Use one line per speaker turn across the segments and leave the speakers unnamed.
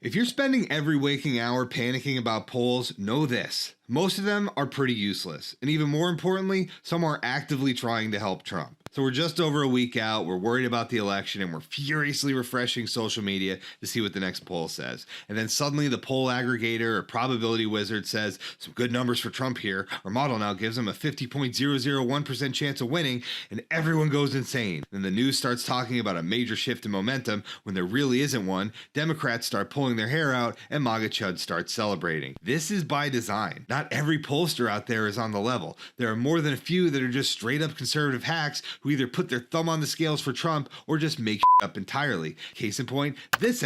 If you're spending every waking hour panicking about polls, know this. Most of them are pretty useless. And even more importantly, some are actively trying to help Trump. So we're just over a week out, we're worried about the election, and we're furiously refreshing social media to see what the next poll says. And then suddenly the poll aggregator or probability wizard says, some good numbers for Trump here. Our model now gives him a 50.001% chance of winning, and everyone goes insane. Then the news starts talking about a major shift in momentum when there really isn't one. Democrats start pulling their hair out, and MAGA chuds start celebrating. This is by design. Not every pollster out there is on the level. There are more than a few that are just straight up conservative hacks who either put their thumb on the scales for Trump or just make up entirely. Case in point, this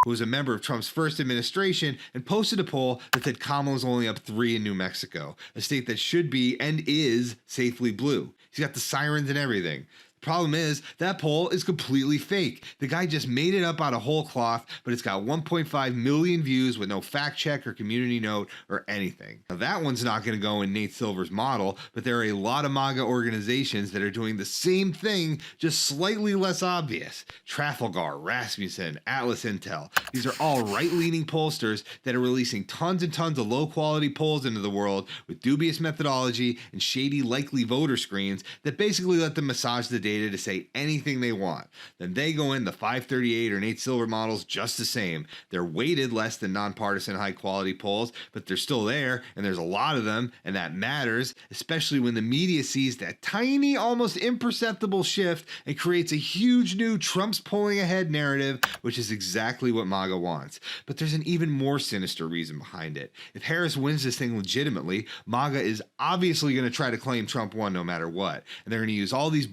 who was a member of Trump's first administration and posted a poll that said Kamala's only up 3 in New Mexico, a state that should be and is safely blue. He's got the sirens and everything. Problem is, that poll is completely fake. The guy just made it up out of whole cloth, but it's got 1.5 million views with no fact check or community note or anything. Now that one's not going to go in Nate Silver's model, but there are a lot of MAGA organizations that are doing the same thing, just slightly less obvious. Trafalgar, Rasmussen, Atlas Intel. These are all right-leaning pollsters that are releasing tons and tons of low-quality polls into the world with dubious methodology and shady likely voter screens that basically let them massage the data to say anything they want. Then they go in the 538 or Nate Silver models just the same. They're weighted less than nonpartisan high quality polls, but they're still there, and there's a lot of them, and that matters, especially when the media sees that tiny, almost imperceptible shift and creates a huge new Trump's pulling ahead narrative, which is exactly what MAGA wants. But there's an even more sinister reason behind it. If Harris wins this thing legitimately, MAGA is obviously going to try to claim Trump won no matter what, and they're going to use all these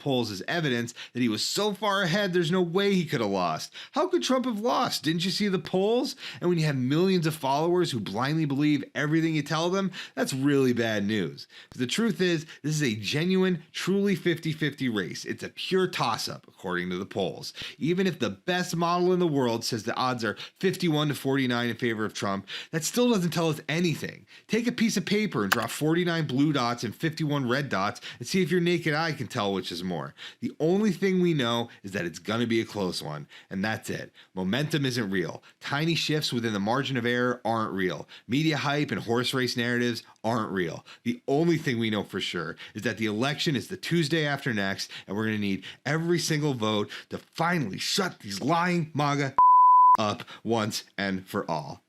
polls as evidence that he was so far ahead there's no way he could have lost. How could Trump have lost? Didn't you see the polls? And when you have millions of followers who blindly believe everything you tell them, that's really bad news. The truth is, this is a genuine, truly 50-50 race. It's a pure toss-up, according to the polls. Even if the best model in the world says the odds are 51-49 in favor of Trump, that still doesn't tell us anything. Take a piece of paper and draw 49 blue dots and 51 red dots and see if your naked eye can tell which is more. The only thing we know is that it's going to be a close one, and that's it. Momentum isn't real. Tiny shifts within the margin of error aren't real. Media hype and horse race narratives aren't real. The only thing we know for sure is that the election is the Tuesday after next, and we're going to need every single vote to finally shut these lying MAGA up once and for all.